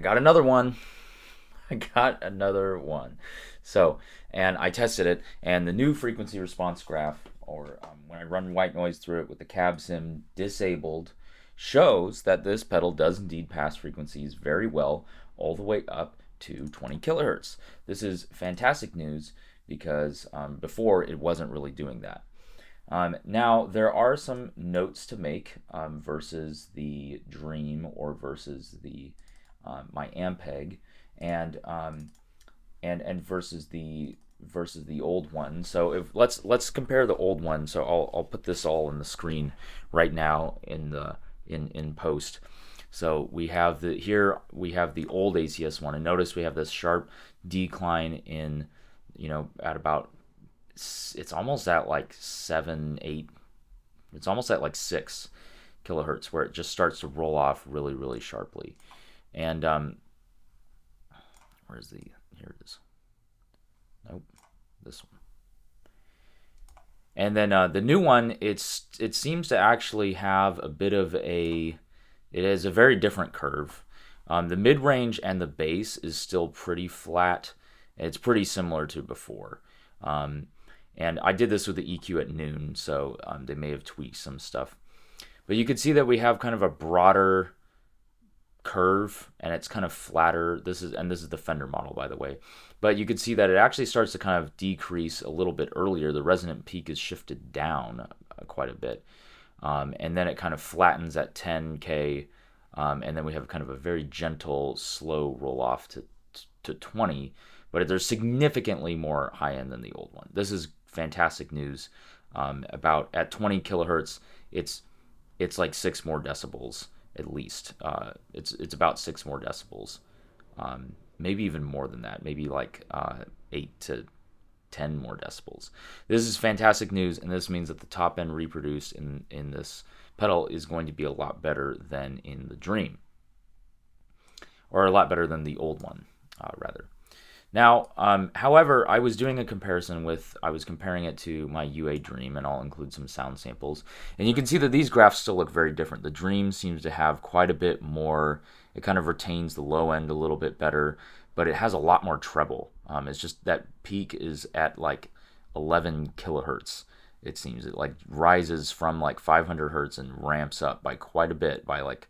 got another one. I got another one. So, and I tested it, and the new frequency response graph, or when I run white noise through it with the cab sim disabled, shows that this pedal does indeed pass frequencies very well, all the way up to 20 kilohertz. This is fantastic news because before it wasn't really doing that. Now, there are some notes to make versus the Dream or versus the my Ampeg, and versus the old one. So if let's compare the old one. So I'll put this all in the screen right now in post. So we have the old ACS1, and notice we have this sharp decline in, at about, it's almost at like 7, 8, it's almost at like 6 kilohertz, where it just starts to roll off really, really sharply. And here it is. Nope, this one. And then the new one, it seems to actually have a bit of it has a very different curve. The mid-range and the bass is still pretty flat. It's pretty similar to before. And I did this with the EQ at noon, so they may have tweaked some stuff. But you can see that we have kind of a broader curve, and it's kind of flatter. This is the Fender model, by the way. But you can see that it actually starts to kind of decrease a little bit earlier. The resonant peak is shifted down quite a bit. And then it kind of flattens at 10K, and then we have kind of a very gentle, slow roll off to 20. But there's significantly more high end than the old one. This is fantastic news. About at 20 kilohertz, it's like 6 more decibels at least. It's about 6 more decibels, maybe even more than that. Maybe like 8 to 10 more decibels. This is fantastic news, and this means that the top end reproduced in this pedal is going to be a lot better than in the Dream, or a lot better than the old one, rather. Now, however, I was doing a comparison I was comparing it to my UA Dream, and I'll include some sound samples. And you can see that these graphs still look very different. The Dream seems to have quite a bit more, it kind of retains the low end a little bit better, but it has a lot more treble. It's just that peak is at like 11 kilohertz. It seems it like rises from like 500 hertz and ramps up by quite a bit, by like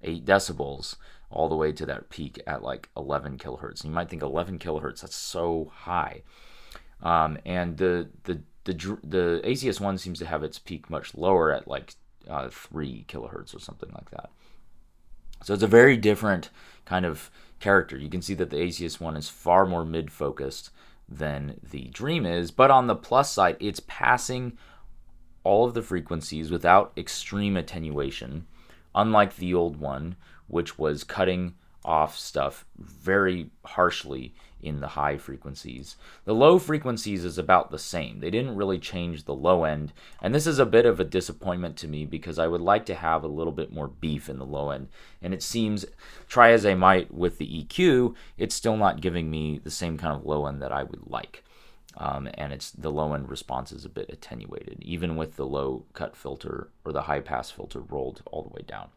8 decibels, all the way to that peak at like 11 kilohertz. You might think 11 kilohertz, that's so high. And the ACS1 seems to have its peak much lower at like 3 kilohertz or something like that. So it's a very different kind of character. You can see that the ACS1 is far more mid-focused than the Dream is, but on the plus side, it's passing all of the frequencies without extreme attenuation, unlike the old one, which was cutting off stuff very harshly in the high frequencies. The low frequencies is about the same. They didn't really change the low end, and this is a bit of a disappointment to me because I would like to have a little bit more beef in the low end, and it seems, try as I might with the EQ, it's still not giving me the same kind of low end that I would like. And the low end response is a bit attenuated, even with the low cut filter or the high pass filter rolled all the way down.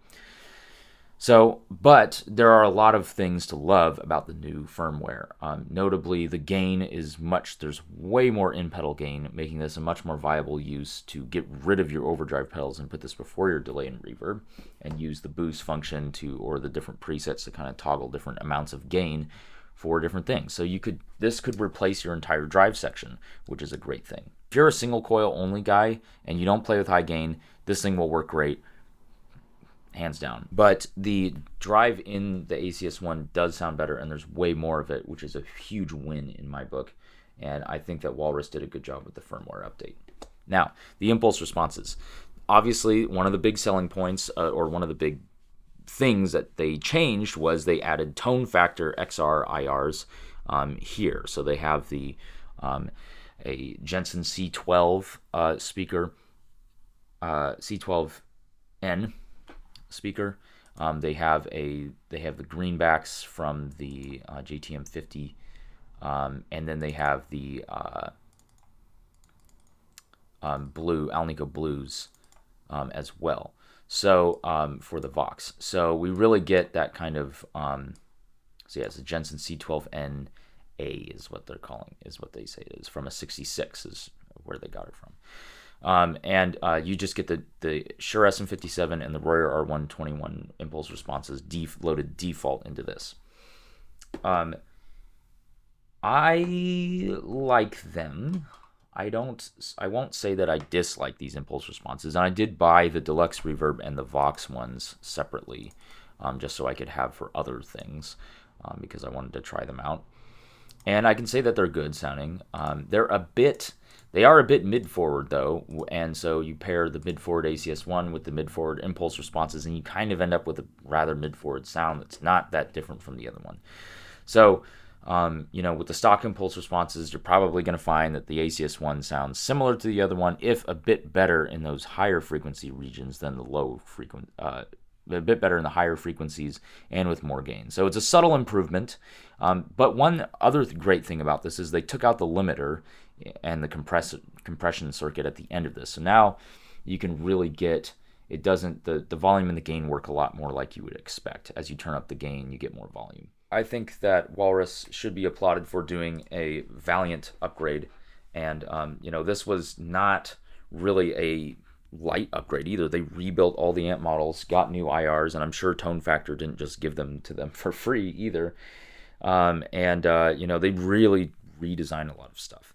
So, but there are a lot of things to love about the new firmware. Notably, the gain there's way more in-pedal gain, making this a much more viable use to get rid of your overdrive pedals and put this before your delay and reverb, and use the boost function or the different presets to kind of toggle different amounts of gain for different things. So this could replace your entire drive section, which is a great thing. If you're a single coil only guy and you don't play with high gain, this thing will work great, hands down. But the drive in the ACS1 does sound better, and there's way more of it, which is a huge win in my book. And I think that Walrus did a good job with the firmware update. Now, the impulse responses. Obviously, one of the big selling points, or one of the big things that they changed, was they added tone factor XR IRs here. So they have a Jensen C12 speaker, C12N speaker. They have the greenbacks from the JTM 50, and then they have the blue Alnico blues as well. So for the Vox, so we really get that kind of So yeah, it's a Jensen C12N A is what they're calling, is what they say it is, from a 66 is where they got it from. And you just get the Shure SM57 and the Royer R121 impulse responses loaded default into this. I like them. I won't say that I dislike these impulse responses, and I did buy the Deluxe Reverb and the Vox ones separately, just so I could have for other things, because I wanted to try them out. And I can say that they're good sounding. They are a bit mid-forward though, and so you pair the mid-forward ACS1 with the mid-forward impulse responses, and you kind of end up with a rather mid-forward sound that's not that different from the other one. So, with the stock impulse responses, you're probably going to find that the ACS1 sounds similar to the other one, if a bit better in those higher frequency regions than the low frequency. A bit better in the higher frequencies and with more gain. So it's a subtle improvement. But one other great thing about this is they took out the limiter and the compression circuit at the end of this. So now you can really get, it doesn't, the volume and the gain work a lot more like you would expect. As you turn up the gain, you get more volume. I think that Walrus should be applauded for doing a valiant upgrade. And, this was not really a light upgrade either. They rebuilt all the amp models, got new IRs, and I'm sure Tone Factor didn't just give them to them for free either. They really redesigned a lot of stuff.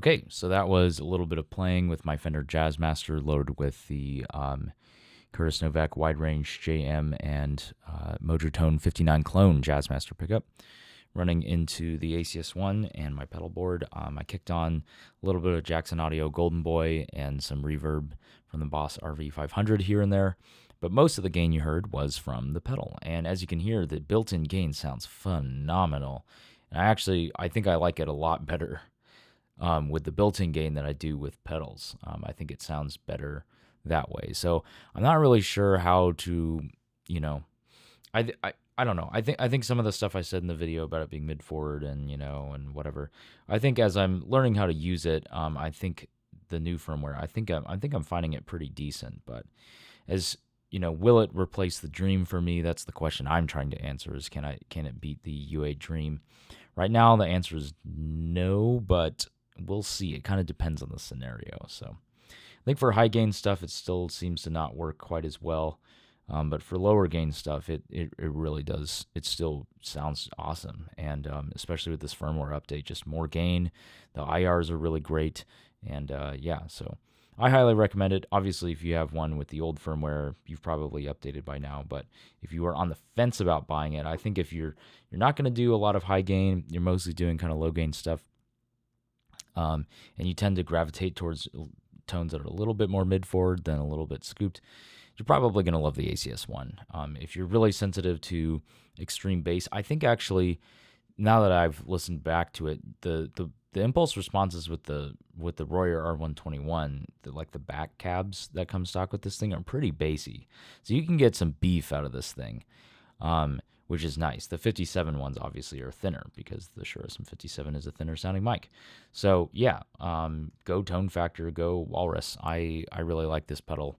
Okay, so that was a little bit of playing with my Fender Jazzmaster loaded with the Curtis Novak wide range JM and Mojotone 59 clone Jazzmaster pickup, running into the ACS1 and my pedal board. I kicked on a little bit of Jackson Audio Golden Boy and some reverb from the Boss RV500 here and there, but most of the gain you heard was from the pedal. And as you can hear, the built-in gain sounds phenomenal. And I think I like it a lot better with the built-in gain than I do with pedals. I think it sounds better that way. So I'm not really sure how to, I don't know. I think some of the stuff I said in the video about it being mid forward and and whatever. I think as I'm learning how to use it, I think the new firmware, I think I'm finding it pretty decent. But as will it replace the Dream for me? That's the question I'm trying to answer. Is can it beat the UA Dream? Right now the answer is no, but we'll see. It kind of depends on the scenario. So I think for high gain stuff, it still seems to not work quite as well. But for lower gain stuff, it really does. It still sounds awesome. And especially with this firmware update, just more gain. The IRs are really great. And so I highly recommend it. Obviously, if you have one with the old firmware, you've probably updated by now. But if you are on the fence about buying it, I think if you're not going to do a lot of high gain, you're mostly doing kind of low gain stuff, and you tend to gravitate towards tones that are a little bit more mid-forward than a little bit scooped, you're probably going to love the ACS1. If you're really sensitive to extreme bass, I think actually, now that I've listened back to it, the impulse responses with the Royer R121, like the back cabs that come stock with this thing, are pretty bassy. So you can get some beef out of this thing, which is nice. The 57 ones obviously are thinner because the Shure SM57 is a thinner sounding mic. So yeah, go tone factor, go Walrus. I really like this pedal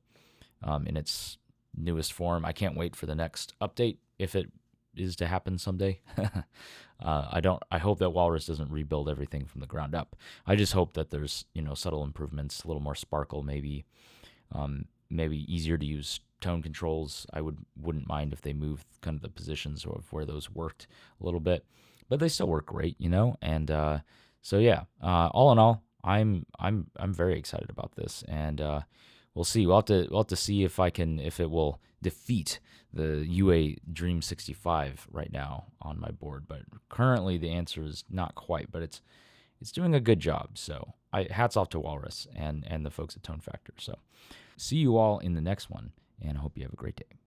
in its newest form. I can't wait for the next update, if it is to happen someday. I hope that Walrus doesn't rebuild everything from the ground up. I just hope that there's subtle improvements, a little more sparkle, maybe easier to use tone controls. I wouldn't mind if they moved kind of the positions of where those worked a little bit, but they still work great, And so yeah, all in all, I'm very excited about this, and we'll see. We'll have to see if it will defeat the UA Dream 65 right now on my board. But currently the answer is not quite, but it's doing a good job. So hats off to Walrus and the folks at Tone Factor. So see you all in the next one, and I hope you have a great day.